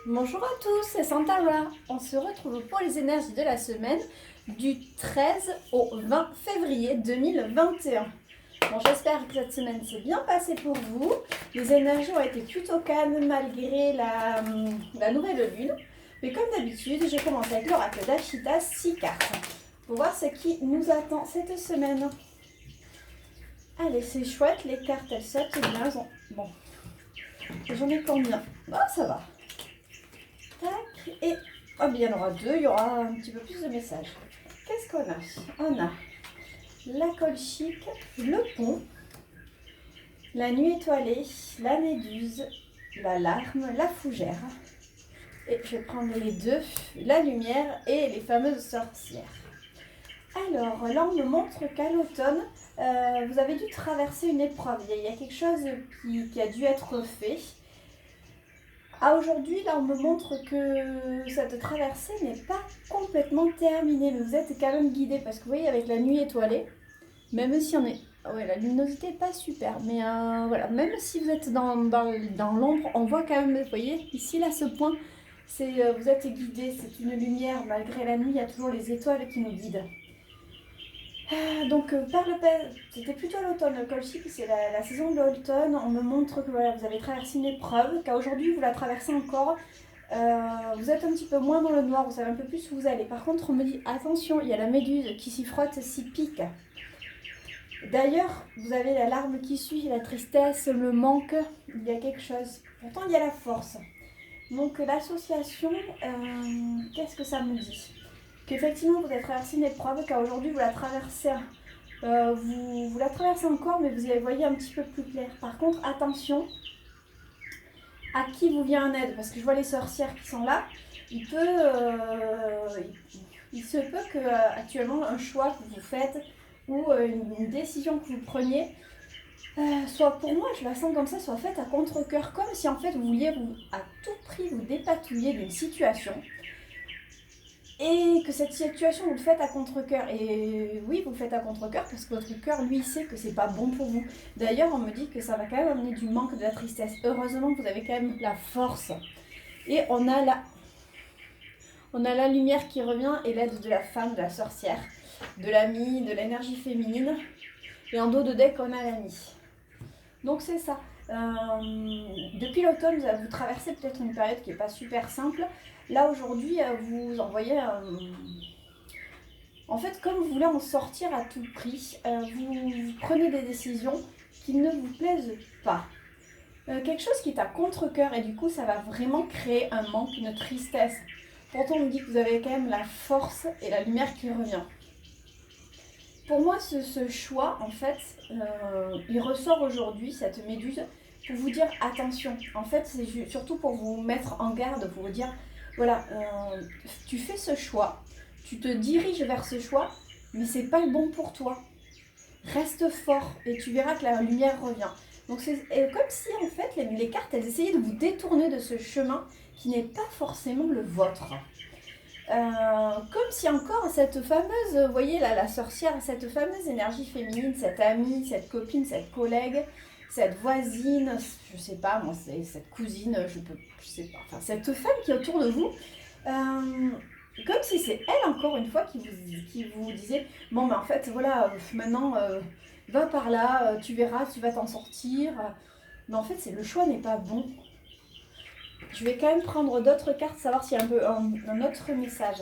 Bonjour à tous, c'est Santa Lola. On se retrouve pour les énergies de la semaine du 13 au 20 février 2021. Bon, j'espère que cette semaine s'est bien passée pour vous. Les énergies ont été plutôt calmes malgré la nouvelle lune. Mais comme d'habitude, j'ai commencé avec l'oracle d'Ashita, 6 cartes, pour voir ce qui nous attend cette semaine. Allez, c'est chouette, les cartes elles sautent bien. Bon, j'en ai combien? Ah, ça va. Tac, et oh, bien, il y en aura deux, il y aura un petit peu plus de messages. Qu'est-ce qu'on a? On a la colchique, le pont, la nuit étoilée, la méduse, la larme, la fougère. Et je vais prendre les deux, la lumière et les fameuses sorcières. Alors là, on me montre qu'à l'automne, vous avez dû traverser une épreuve. Il y a quelque chose qui a dû être fait. À aujourd'hui, là, on me montre que cette traversée n'est pas complètement terminée, mais vous êtes quand même guidé parce que vous voyez, avec la nuit étoilée, même si on est. Ouais, la luminosité n'est pas super, mais voilà, même si vous êtes dans l'ombre, on voit quand même, vous voyez, ici, là, ce point, vous êtes guidé, c'est une lumière, malgré la nuit, il y a toujours les étoiles qui nous guident. Donc, c'était plutôt à l'automne, le colchique, c'est la saison de l'automne. On me montre que voilà, vous avez traversé une épreuve, qu'aujourd'hui vous la traversez encore. Vous êtes un petit peu moins dans le noir, vous savez un peu plus où vous allez. Par contre, on me dit attention, il y a la méduse qui s'y frotte, s'y pique. D'ailleurs, vous avez la larme qui suit, la tristesse, le manque, il y a quelque chose. Pourtant, il y a la force. Donc, l'association, qu'est-ce que ça me dit? Qu'effectivement, vous avez traversé une épreuve, car aujourd'hui, vous la traversez. Vous la traversez encore, mais vous y voyez un petit peu plus clair. Par contre, attention à qui vous vient en aide, parce que je vois les sorcières qui sont là. Il se peut que actuellement un choix que vous faites ou une décision que vous preniez soit, pour moi, je la sens comme ça, soit faite à contre-cœur, comme si en fait vous vouliez à tout prix vous dépatouiller d'une situation. Et que cette situation, vous le faites à contre-cœur. Et oui, vous le faites à contre-cœur parce que votre cœur, lui, sait que c'est pas bon pour vous. D'ailleurs, on me dit que ça va quand même amener du manque, de la tristesse. Heureusement que vous avez quand même la force. Et on a la lumière qui revient et l'aide de la femme, de la sorcière, de l'amie, de l'énergie féminine. Et en dos de deck, on a l'amie. Donc c'est ça. Depuis l'automne, vous traversez peut-être une période qui n'est pas super simple. Là aujourd'hui, vous envoyez en fait, comme vous voulez en sortir à tout prix, vous prenez des décisions qui ne vous plaisent pas. Quelque chose qui est à contre-cœur et du coup ça va vraiment créer un manque, une tristesse. Pourtant on me dit que vous avez quand même la force et la lumière qui revient. Pour moi ce choix en fait, il ressort aujourd'hui, cette méduse, pour vous dire attention. En fait c'est surtout pour vous mettre en garde, pour vous dire voilà, tu fais ce choix, tu te diriges vers ce choix, mais c'est pas le bon pour toi. Reste fort et tu verras que la lumière revient. Donc c'est comme si en fait les cartes elles essayaient de vous détourner de ce chemin qui n'est pas forcément le vôtre. Comme si encore cette fameuse, vous voyez là, la sorcière, cette fameuse énergie féminine, cette amie, cette copine, cette collègue, cette voisine, je sais pas moi, c'est cette cousine, je sais pas, enfin cette femme qui est autour de vous, comme si c'est elle encore une fois qui vous disait bon mais en fait voilà, maintenant va par là, tu verras, tu vas t'en sortir, mais en fait le choix n'est pas bon. Je vais quand même prendre d'autres cartes, savoir s'il y a un autre message.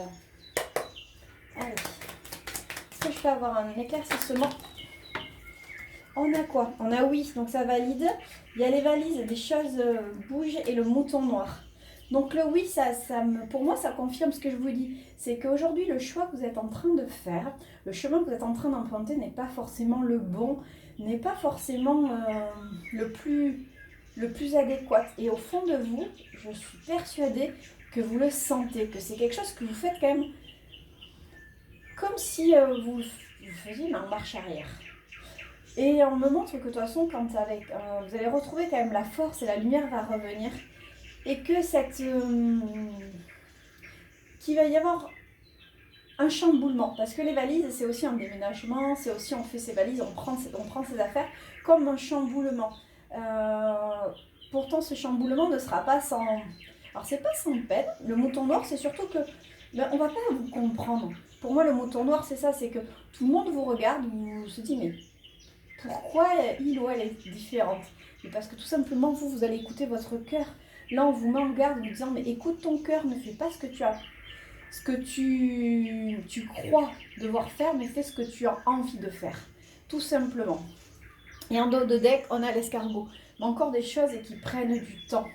Allez. Est-ce que je peux avoir un éclaircissement? On a quoi? On a oui, donc ça valide. Il y a les valises, des choses bougent et le mouton noir. Donc le oui, pour moi, ça confirme ce que je vous dis. C'est qu'aujourd'hui, le choix que vous êtes en train de faire, le chemin que vous êtes en train d'emprunter n'est pas forcément le bon, n'est pas forcément le plus adéquat. Et au fond de vous, je suis persuadée que vous le sentez, que c'est quelque chose que vous faites quand même comme si vous faisiez une marche arrière. Et on me montre que de toute façon, quand vous allez retrouver quand même la force et la lumière va revenir. Et que qu'il va y avoir un chamboulement. Parce que les valises, c'est aussi un déménagement, c'est aussi on fait ses valises, on prend ses affaires comme un chamboulement. Pourtant, ce chamboulement ne sera pas sans... Alors c'est pas sans peine, le mouton noir c'est surtout que on va pas vous comprendre. Pour moi le mouton noir c'est ça, c'est que tout le monde vous regarde, vous se dit mais pourquoi il ou elle est différente? Mais parce que tout simplement vous allez écouter votre cœur. Là on vous met en garde en vous disant mais écoute ton cœur, ne fais pas ce que tu crois devoir faire, mais fais ce que tu as envie de faire. Tout simplement. Et en dos de deck, on a l'escargot. Mais encore des choses qui prennent du temps.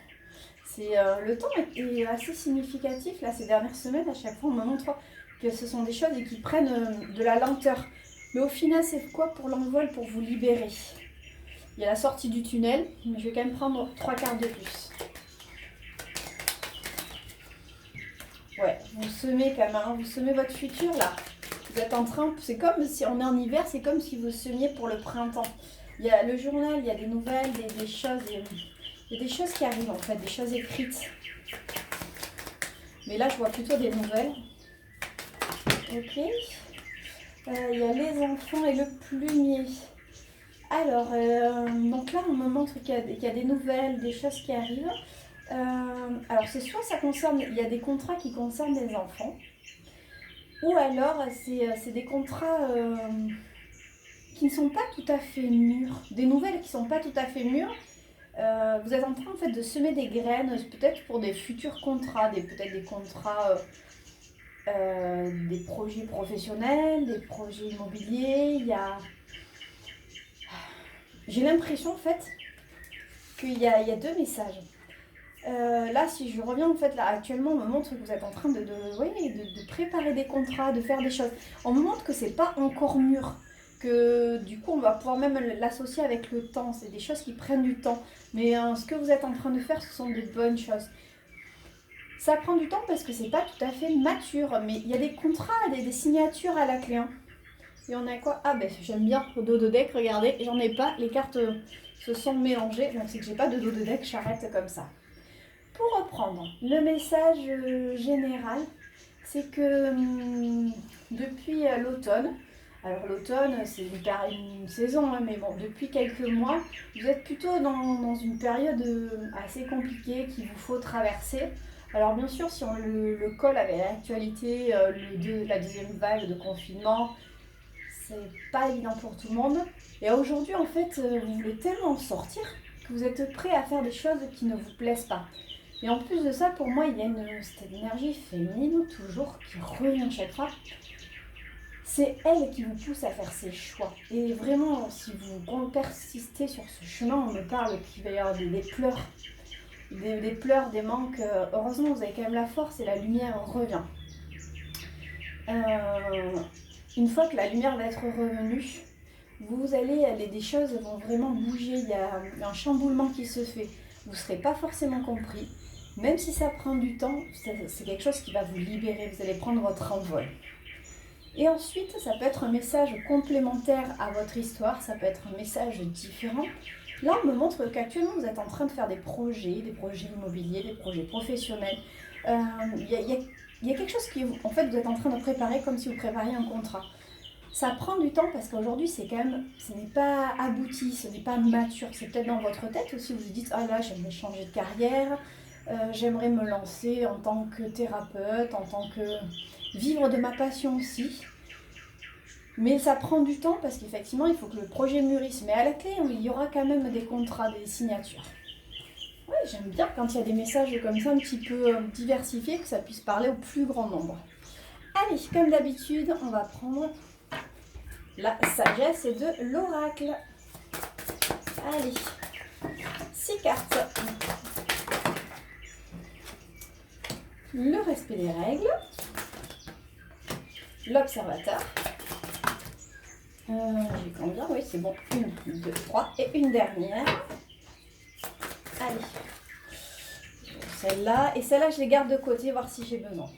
Le temps est assez significatif là, ces dernières semaines. À chaque fois, on me montre que ce sont des choses qui prennent de la lenteur. Mais au final, c'est quoi pour l'envol, pour vous libérer? Il y a la sortie du tunnel, mais je vais quand même prendre 3 cartes de plus. Ouais, vous semez quand même, hein, vous semez votre futur là. Vous êtes en train, c'est comme si on est en hiver, c'est comme si vous semiez pour le printemps. Il y a le journal, il y a des nouvelles, des choses, il y a des choses qui arrivent en fait, des choses écrites. Mais là, je vois plutôt des nouvelles. Ok. Il y a les enfants et le plumier. Alors, donc là, on me montre qu'il y a des nouvelles, des choses qui arrivent. Alors, c'est soit ça concerne, il y a des contrats qui concernent les enfants, ou alors c'est des contrats qui ne sont pas tout à fait mûrs, des nouvelles qui ne sont pas tout à fait mûres. Vous êtes en train en fait de semer des graines, peut-être pour des futurs contrats, peut-être des contrats, des projets professionnels, des projets immobiliers. J'ai l'impression en fait qu'il y a 2 messages. Là, si je reviens en fait, là actuellement, on me montre que vous êtes en train de préparer des contrats, de faire des choses. On me montre que c'est pas encore mûr, que du coup on va pouvoir même l'associer avec le temps. C'est des choses qui prennent du temps. Mais ce que vous êtes en train de faire, ce sont de bonnes choses. Ça prend du temps parce que c'est pas tout à fait mature, mais il y a des contrats, des signatures à la clé. Hein. Et on a quoi? Ah ben j'aime bien le dos de deck, regardez, j'en ai pas, les cartes se sont mélangées, donc c'est que j'ai pas de dos de deck, j'arrête comme ça. Pour reprendre, le message général, c'est que depuis l'automne, alors l'automne c'est une saison, hein, mais bon, depuis quelques mois, vous êtes plutôt dans une période assez compliquée qu'il vous faut traverser. Alors bien sûr, si on le colle avec l'actualité, la deuxième vague de confinement, c'est pas évident pour tout le monde. Et aujourd'hui, en fait, vous voulez tellement sortir que vous êtes prêt à faire des choses qui ne vous plaisent pas. Et en plus de ça, pour moi, il y a cette énergie féminine, toujours, qui revient chaque fois. C'est elle qui vous pousse à faire ses choix. Et vraiment, si vous persistez sur ce chemin, on me parle qu'il va y avoir des pleurs. Des pleurs, des manques. Heureusement, vous avez quand même la force et la lumière revient. Une fois que la lumière va être revenue, des choses vont vraiment bouger. Il y a un chamboulement qui se fait. Vous ne serez pas forcément compris. Même si ça prend du temps, c'est quelque chose qui va vous libérer. Vous allez prendre votre envol. Et ensuite, ça peut être un message complémentaire à votre histoire. Ça peut être un message différent. Là, on me montre qu'actuellement, vous êtes en train de faire des projets immobiliers, des projets professionnels. Il y a quelque chose en fait, vous êtes en train de préparer comme si vous prépariez un contrat. Ça prend du temps parce qu'aujourd'hui, ce n'est pas abouti, ce n'est pas mature. C'est peut-être dans votre tête aussi, vous vous dites « Ah là, j'aimerais changer de carrière, j'aimerais me lancer en tant que thérapeute, en tant que vivre de ma passion aussi. » Mais ça prend du temps parce qu'effectivement, il faut que le projet mûrisse. Mais à la clé, il y aura quand même des contrats, des signatures. Ouais, j'aime bien quand il y a des messages comme ça un petit peu diversifiés, que ça puisse parler au plus grand nombre. Allez, comme d'habitude, on va prendre la sagesse de l'oracle. Allez, 6 cartes. Le respect des règles. L'observateur. J'ai combien? Oui, c'est bon. 1, 2, 3 et une dernière. Allez. Celle-là. Et celle-là, je les garde de côté, voir si j'ai besoin.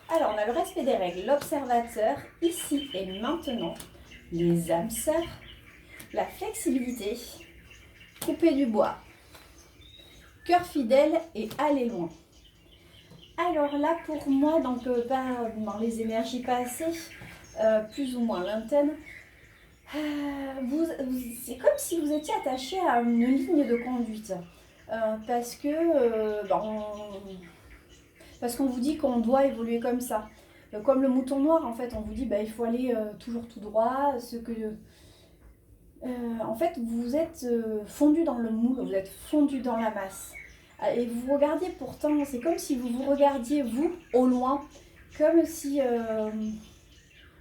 Alors, on a le respect des règles, l'observateur, ici et maintenant, les âmes sœurs, la flexibilité, couper du bois, cœur fidèle et aller loin. Alors là, pour moi, donc dans les énergies passées, plus ou moins lointaines, c'est comme si vous étiez attaché à une ligne de conduite. parce que parce qu'on vous dit qu'on doit évoluer comme ça. Comme le mouton noir, en fait, on vous dit il faut aller toujours tout droit. En fait, vous êtes fondu dans le moule, vous êtes fondu dans la masse. Et vous regardiez pourtant, c'est comme si vous vous regardiez, vous, au loin, comme si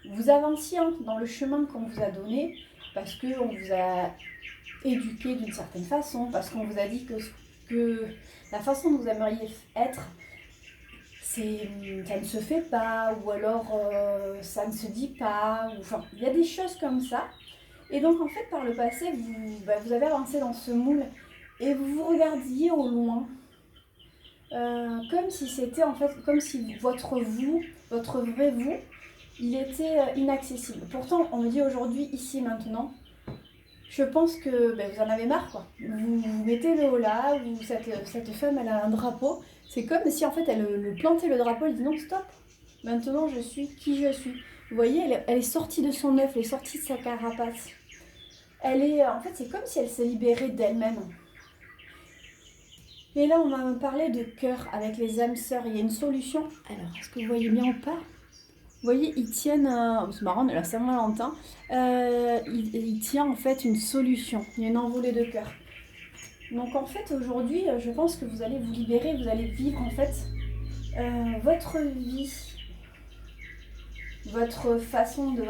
vous avanciez dans le chemin qu'on vous a donné, parce qu'on vous a éduqué d'une certaine façon, parce qu'on vous a dit que la façon dont vous aimeriez être, ça ne se fait pas, ou alors ça ne se dit pas, enfin, il y a des choses comme ça. Et donc en fait, par le passé, vous avez avancé dans ce moule et vous vous regardiez au loin, comme si c'était en fait, comme si votre vous, votre vrai vous, il était inaccessible. Pourtant, on me dit aujourd'hui, ici, maintenant, je pense que vous en avez marre, quoi. Vous mettez le haut là, cette femme, elle a un drapeau. C'est comme si en fait, elle plantait le drapeau, elle dit non, stop. Maintenant, je suis qui je suis. Vous voyez, elle est sortie de son œuf, elle est sortie de sa carapace. En fait, c'est comme si elle s'est libérée d'elle-même. Et là, on va me parler de cœur avec les âmes sœurs. Il y a une solution. Alors, est-ce que vous voyez bien ou pas? Vous voyez, ils tiennent, c'est marrant, on est la Saint-Valentin. Il tient en fait une solution. Il y a une envolée de cœur. Donc en fait, aujourd'hui, je pense que vous allez vous libérer, vous allez vivre en fait votre vie, votre façon de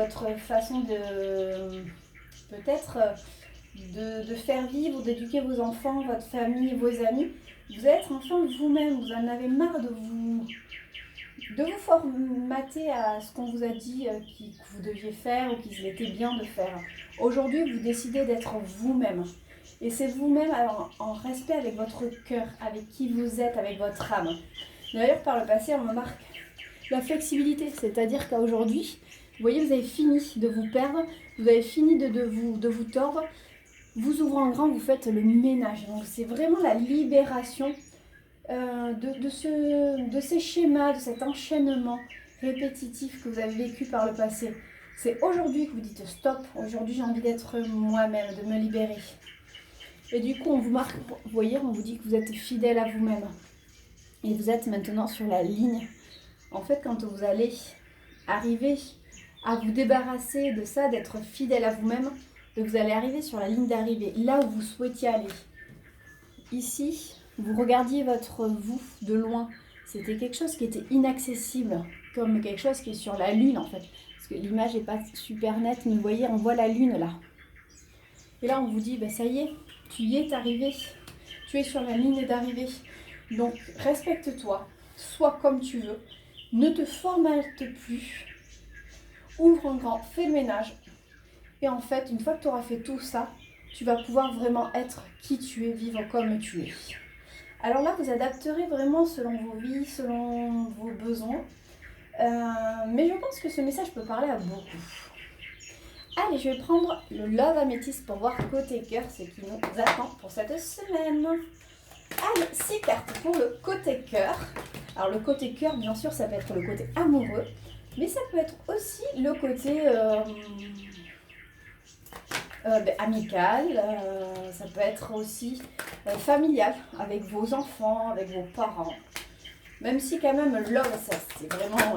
peut-être de faire vivre, d'éduquer vos enfants, votre famille, vos amis. Vous allez être enfin vous-même, vous en avez marre de vous formater à ce qu'on vous a dit que vous deviez faire ou qu'il était bien de faire. Aujourd'hui, vous décidez d'être vous-même. Et c'est vous-même en respect avec votre cœur, avec qui vous êtes, avec votre âme. D'ailleurs, par le passé, on me marque la flexibilité, c'est-à-dire qu'aujourd'hui, vous voyez, vous avez fini de vous perdre, vous avez fini de vous tordre, vous ouvrant grand, vous faites le ménage. Donc c'est vraiment la libération de ces schémas, de cet enchaînement répétitif que vous avez vécu par le passé. C'est aujourd'hui que vous dites stop, aujourd'hui j'ai envie d'être moi-même, de me libérer. Et du coup on vous marque, vous voyez, on vous dit que vous êtes fidèle à vous-même. Et vous êtes maintenant sur la ligne. En fait, quand vous allez arriver à vous débarrasser de ça, d'être fidèle à vous-même, vous allez arriver sur la ligne d'arrivée, là où vous souhaitiez aller. Ici, vous regardiez votre vous de loin. C'était quelque chose qui était inaccessible, comme quelque chose qui est sur la lune en fait. Parce que l'image n'est pas super nette, mais vous voyez, on voit la lune là. Et là, on vous dit, ça y est, tu y es arrivé. Tu es sur la ligne d'arrivée. Donc, respecte-toi, sois comme tu veux. Ne te formate plus. Ouvre en grand, fais le ménage. Et en fait, une fois que tu auras fait tout ça, tu vas pouvoir vraiment être qui tu es, vivre comme tu es. Alors là, vous adapterez vraiment selon vos vies, selon vos besoins. Mais je pense que ce message peut parler à beaucoup. Allez, je vais prendre le Love Amethyst pour voir côté cœur ce qui nous attend pour cette semaine. Allez, 6 cartes pour le côté cœur. Alors le côté cœur, bien sûr, ça peut être le côté amoureux, mais ça peut être aussi le côté amical, ça peut être aussi familial, avec vos enfants, avec vos parents. Même si quand même love, ça c'est vraiment...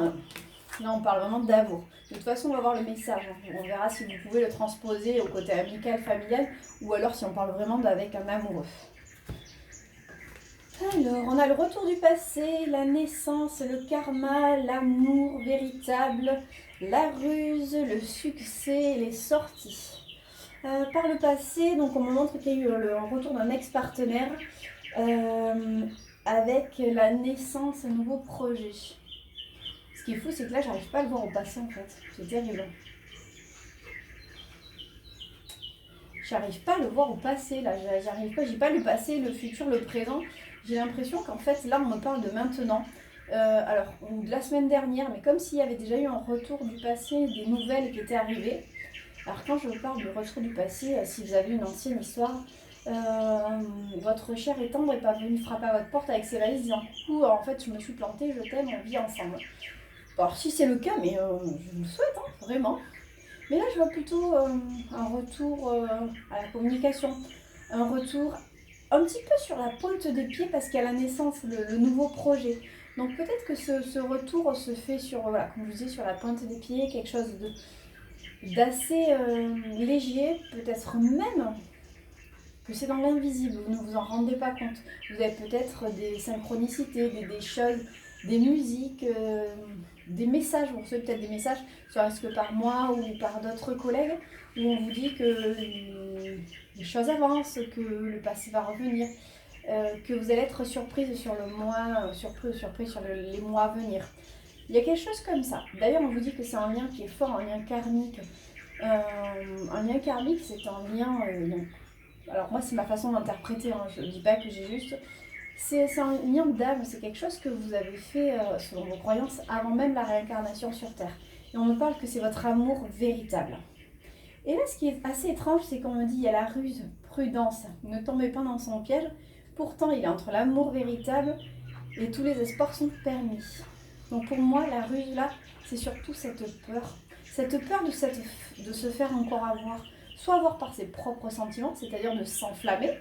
là on parle vraiment d'amour. De toute façon on va voir le message, on verra si vous pouvez le transposer au côté amical, familial, ou alors si on parle vraiment avec un amoureux. Alors, on a le retour du passé, la naissance, le karma, l'amour véritable, la ruse, le succès, les sorties. Par le passé, donc on me montre qu'il y a eu le retour d'un ex-partenaire avec la naissance d'un nouveau projet. Ce qui est fou, c'est que là, j'arrive pas à le voir au passé en fait. C'est terrible. J'arrive pas à le voir au passé, là. J'arrive pas, j'ai pas le passé, le futur, le présent. J'ai l'impression qu'en fait, là, on me parle de maintenant. Alors, ou de la semaine dernière, mais comme s'il y avait déjà eu un retour du passé, des nouvelles qui étaient arrivées. Alors quand je vous parle du retour du passé, si vous avez une ancienne histoire, votre cher et tendre n'est pas venu frapper à votre porte avec ses valises disant « Coucou, en fait je me suis plantée, je t'aime, on vit ensemble ». Alors si c'est le cas, mais je vous le souhaite, vraiment. Mais là je vois plutôt un retour à la communication, un retour un petit peu sur la pointe des pieds parce qu'à la naissance, le nouveau projet. Donc peut-être que ce retour se fait sur, voilà, comme je vous disais, sur la pointe des pieds, quelque chose d'assez léger, peut-être même que c'est dans l'invisible, vous ne vous en rendez pas compte. Vous avez peut-être des synchronicités, des choses, des musiques, des messages, vous recevez peut-être des messages, soit ce que par moi ou par d'autres collègues, où on vous dit que les choses avancent, que le passé va revenir, que vous allez être surprise sur le mois, surprise sur les mois à venir. Il y a quelque chose comme ça. D'ailleurs, on vous dit que c'est un lien qui est fort, un lien karmique. Un lien karmique, c'est un lien... alors moi, c'est ma façon d'interpréter, hein, je ne dis pas que j'ai juste... C'est un lien d'âme, c'est quelque chose que vous avez fait, selon vos croyances, avant même la réincarnation sur Terre. Et on me parle que c'est votre amour véritable. Et là, ce qui est assez étrange, c'est qu'on me dit, il y a la ruse, prudence, ne tombez pas dans son piège. Pourtant, il est entre l'amour véritable et tous les espoirs sont permis. Donc pour moi, la ruse, là, c'est surtout cette peur. Cette peur de se faire encore avoir. Soit avoir par ses propres sentiments, c'est-à-dire de s'enflammer,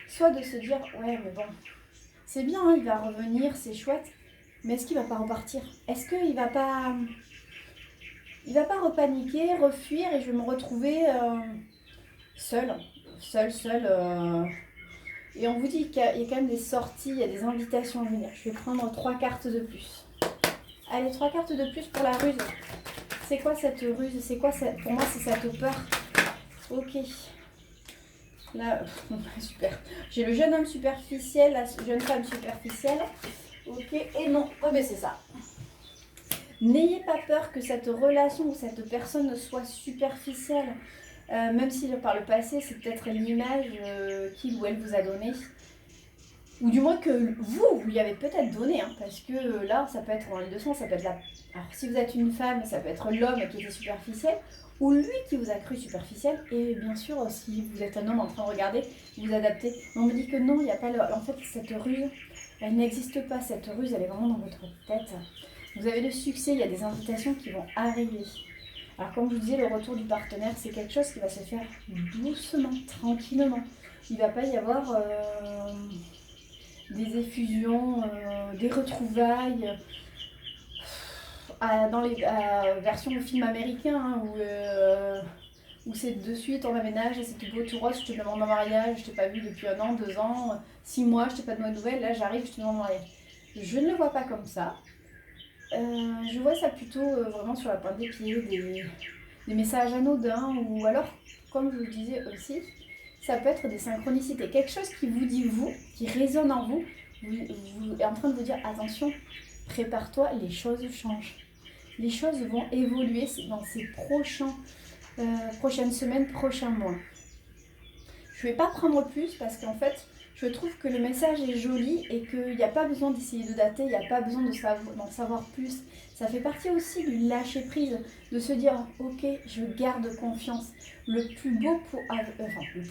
soit de se dire, ouais, mais bon, c'est bien, hein, il va revenir, c'est chouette, mais est-ce qu'il va pas repartir? Est-ce qu'il va pas... Il va pas repaniquer, refuir et je vais me retrouver seule. Et on vous dit qu'il y a quand même des sorties, il y a des invitations à venir. Je vais prendre 3 cartes de plus. Allez, 3 cartes de plus pour la ruse. C'est quoi cette ruse? C'est quoi cette... Pour moi, c'est cette peur. Ok. Là, super. J'ai le jeune homme superficiel, la jeune femme superficielle. Ok, et non. Oh, mais c'est ça. N'ayez pas peur que cette relation ou cette personne soit superficielle. Même si par le passé, c'est peut-être l'image qu'il ou elle vous a donnée. Ou du moins que vous lui avez peut-être donné. Hein, parce que là, ça peut être dans les deux sens. Ça peut être la... Alors, si vous êtes une femme, ça peut être l'homme qui était superficiel. Ou lui qui vous a cru superficiel. Et bien sûr, si vous êtes un homme en train de regarder, vous adaptez. On me dit que non, il n'y a pas... En fait, cette ruse, elle n'existe pas. Cette ruse, elle est vraiment dans votre tête. Vous avez le succès, il y a des invitations qui vont arriver. Alors comme je vous disais, le retour du partenaire, c'est quelque chose qui va se faire doucement, tranquillement. Il ne va pas y avoir des effusions, des retrouvailles. Dans les versions de films américains, hein, où c'est de suite on aménage et c'est tout beau tout rose, je te demande en mariage, je t'ai pas vu depuis 1 an, 2 ans, 6 mois, je t'ai pas de nouvelles, là j'arrive, je te demande en mariage. Je ne le vois pas comme ça. Je vois ça plutôt vraiment sur la pointe des pieds, des messages anodins, ou alors, comme je vous le disais aussi, ça peut être des synchronicités. Quelque chose qui vous dit vous, qui résonne en vous, vous est en train de vous dire attention, prépare-toi, les choses changent. Les choses vont évoluer dans ces prochaines semaines, prochains mois. Je ne vais pas prendre plus parce qu'en fait, je trouve que le message est joli et qu'il n'y a pas besoin d'essayer de dater, il n'y a pas besoin d'en savoir plus. Ça fait partie aussi du lâcher prise, de se dire ok, je garde confiance. Le plus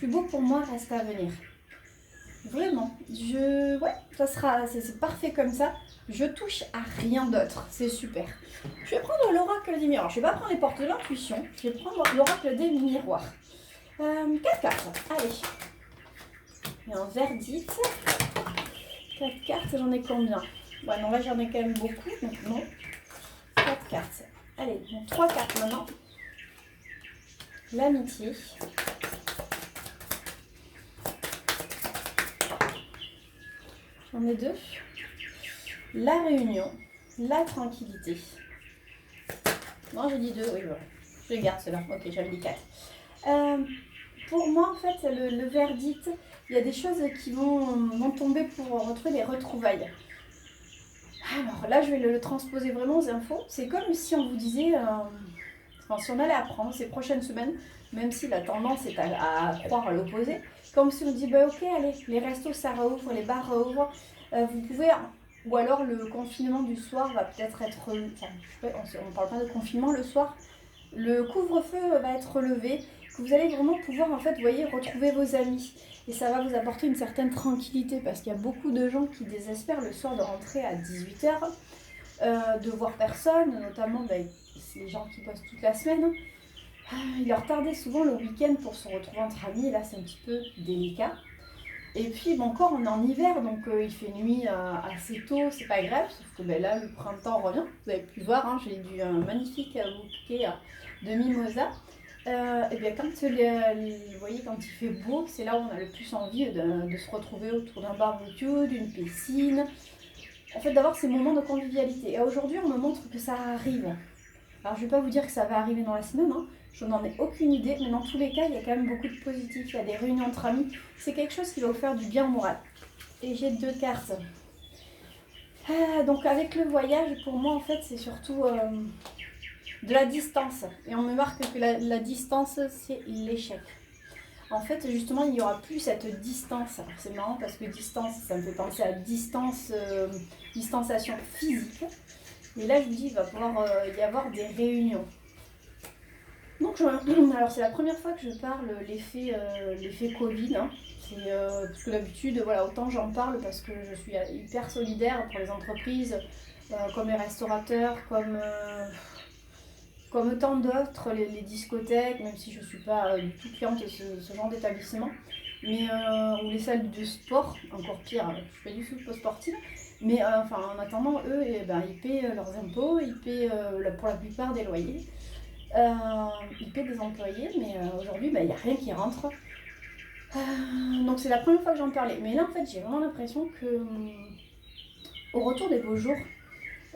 beau pour moi reste à venir. Vraiment, c'est parfait comme ça. Je touche à rien d'autre, c'est super. Je vais prendre l'oracle des miroirs. Je ne vais pas prendre les portes de l'intuition, je vais prendre l'oracle des miroirs. 4 cartes, allez. Et un verdict. 4 cartes, j'en ai combien? Ouais, non, là j'en ai quand même beaucoup, donc non. 4 cartes. Allez, donc 3 cartes maintenant. L'amitié. J'en ai 2. La réunion. La tranquillité. Non, j'ai dit 2, oui, voilà. Je garde cela. Ok, j'avais dit 4. Pour moi, en fait, le verdict, il y a des choses qui vont tomber pour retrouver les retrouvailles. Alors là, je vais le transposer vraiment aux infos. C'est comme si on vous disait, si on allait apprendre ces prochaines semaines, même si la tendance est à croire à l'opposé, comme si on dit, bah ok, allez, les restos ça rouvre, les bars rouvrent, vous pouvez, ou alors le confinement du soir va peut-être être, on ne parle pas de confinement le soir, le couvre-feu va être levé, que vous allez vraiment pouvoir, en fait, vous voyez, retrouver vos amis. Et ça va vous apporter une certaine tranquillité parce qu'il y a beaucoup de gens qui désespèrent le soir de rentrer à 18h, de voir personne, notamment les gens qui bossent toute la semaine. Il leur tardait souvent le week-end pour se retrouver entre amis, et là c'est un petit peu délicat. Et puis bon, encore on est en hiver, donc il fait nuit assez tôt, c'est pas grave, sauf que ben, là le printemps revient. Vous avez pu voir, hein, j'ai eu un magnifique bouquet de mimosa. Et bien quand, vous voyez, quand il fait beau, c'est là où on a le plus envie de se retrouver autour d'un barbecue, d'une piscine. En fait, d'avoir ces moments de convivialité. Et aujourd'hui, on me montre que ça arrive. Alors, je ne vais pas vous dire que ça va arriver dans la semaine, hein. Je n'en ai aucune idée, mais dans tous les cas, il y a quand même beaucoup de positif. Il y a des réunions entre amis. C'est quelque chose qui va vous faire du bien au moral. Et j'ai 2 cartes. Donc, avec le voyage, pour moi, en fait, c'est surtout de la distance. Et on me marque que la distance, c'est l'échec. En fait, justement, il n'y aura plus cette distance. Alors, c'est marrant parce que distance, ça me fait penser à distance, distanciation physique. Et là, je vous dis, il va pouvoir y avoir des réunions. Donc, alors c'est la première fois que je parle l'effet Covid. Hein. Parce que d'habitude, voilà, autant j'en parle parce que je suis hyper solidaire pour les entreprises, comme les restaurateurs, comme tant d'autres, les discothèques, même si je ne suis pas du tout cliente de ce genre d'établissement, mais ou les salles de sport, encore pire, je ne suis pas du tout sportive, mais en attendant, eux, ils paient leurs impôts, ils paient pour la plupart des loyers, ils paient des employés, mais aujourd'hui, il n'y a rien qui rentre. Donc c'est la première fois que j'en parlais, mais là, en fait, j'ai vraiment l'impression que au retour des beaux jours,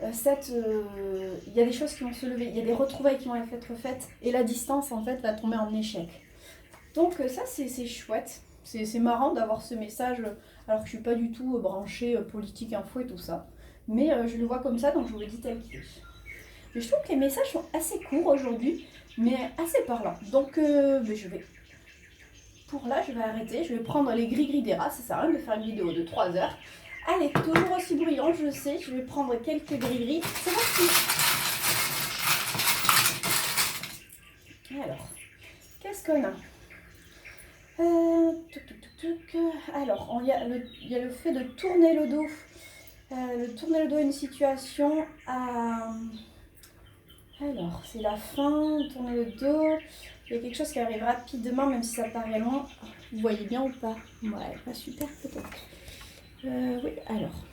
il y a des choses qui vont se lever, il y a des retrouvailles qui vont être faites et la distance en fait va tomber en échec. Donc ça c'est chouette, c'est marrant d'avoir ce message alors que je suis pas du tout branchée politique, info et tout ça. Mais je le vois comme ça donc je vous le dis tel qu'il est. Mais je trouve que les messages sont assez courts aujourd'hui mais assez parlants. Donc pour là je vais arrêter, je vais prendre les gris-gris des rats, ça sert à rien de faire une vidéo de 3 heures. Allez, toujours aussi bruyant, je sais, je vais prendre quelques gris-gris. C'est parti. Alors, qu'est-ce qu'on a Alors, il y a le fait de tourner le dos. Tourner le dos à une situation à... Alors, c'est la fin, tourner le dos. Il y a quelque chose qui arrive rapidement, même si ça paraît loin. Vous voyez bien ou pas? Ouais, pas super peut-être. Oui, alors.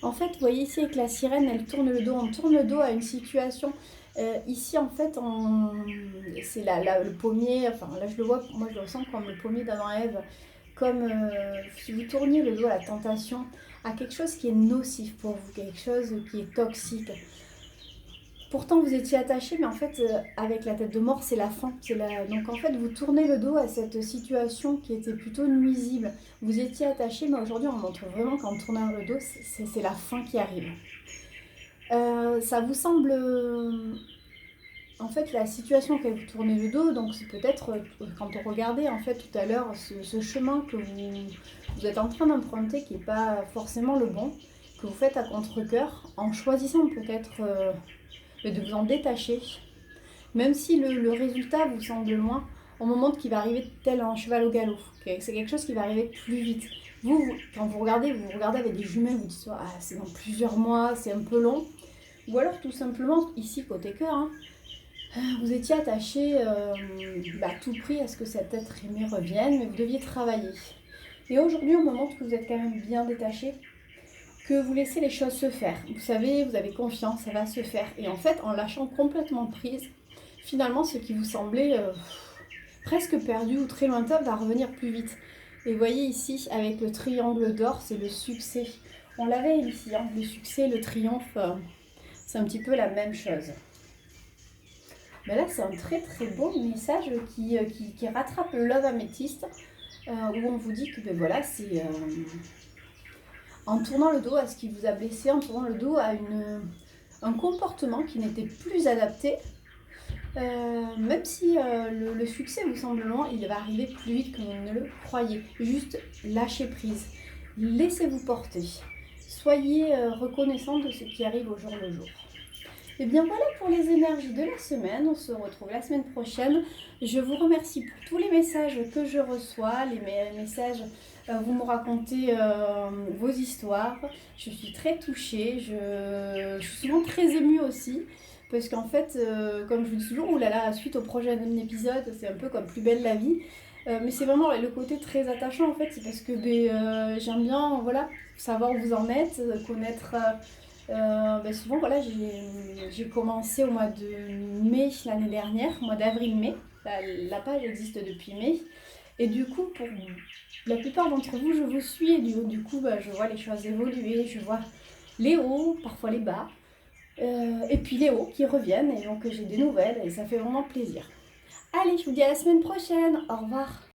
En fait, vous voyez ici avec la sirène, elle tourne le dos. On tourne le dos à une situation. Ici, en fait, c'est le pommier. Enfin, là, je le vois, moi, je le ressens comme le pommier d'Adam et Ève. Comme si vous tourniez le dos à la tentation, à quelque chose qui est nocif pour vous, quelque chose qui est toxique. Pourtant, vous étiez attaché, mais en fait, avec la tête de mort, c'est la fin. Donc, en fait, vous tournez le dos à cette situation qui était plutôt nuisible. Vous étiez attaché, mais aujourd'hui, on montre vraiment qu'en tournant le dos, c'est la fin qui arrive. Ça vous semble... En fait, la situation auquel vous tournez le dos, donc c'est peut-être, quand on regardait en fait tout à l'heure, ce chemin que vous êtes en train d'emprunter, qui n'est pas forcément le bon, que vous faites à contre-cœur, en choisissant peut-être... de vous en détacher, même si le résultat vous semble loin, on me montre qu'il va arriver tel un cheval au galop. C'est quelque chose qui va arriver plus vite. Quand vous regardez avec des jumelles, vous dites ah, c'est dans plusieurs mois, c'est un peu long. Ou alors tout simplement, ici côté cœur, hein, vous étiez attaché à tout prix à ce que cet être aimé revienne, mais vous deviez travailler. Et aujourd'hui, on me montre que vous êtes quand même bien détaché, que vous laissez les choses se faire. Vous savez, vous avez confiance, ça va se faire. Et en fait, en lâchant complètement prise, finalement, ce qui vous semblait presque perdu ou très lointain va revenir plus vite. Et vous voyez ici, avec le triangle d'or, c'est le succès. On l'avait ici, hein, le succès, le triomphe, c'est un petit peu la même chose. Mais là, c'est un très très beau message qui rattrape le Love Améthyste, où on vous dit que ben voilà, c'est... en tournant le dos à ce qui vous a blessé, en tournant le dos à un comportement qui n'était plus adapté, même si le succès vous semble loin, il va arriver plus vite que vous ne le croyez. Juste lâchez prise, laissez-vous porter, soyez reconnaissant de ce qui arrive au jour le jour. Et bien voilà pour les énergies de la semaine, on se retrouve la semaine prochaine. Je vous remercie pour tous les messages que je reçois, les messages... vous me racontez vos histoires, je suis très touchée, je suis souvent très émue aussi, parce qu'en fait, comme je vous dis toujours, oulala, suite au prochain épisode, c'est un peu comme Plus belle la vie, Mais c'est vraiment le côté très attachant en fait, c'est parce que j'aime bien voilà, savoir où vous en êtes, connaître. Souvent, voilà, j'ai commencé au mois de mai l'année dernière, au mois d'avril-mai. La page existe depuis mai. Et du coup, pour la plupart d'entre vous, je vous suis. Et du coup, je vois les choses évoluer. Je vois les hauts, parfois les bas. Et puis les hauts qui reviennent. Et donc, j'ai des nouvelles et ça fait vraiment plaisir. Allez, je vous dis à la semaine prochaine. Au revoir.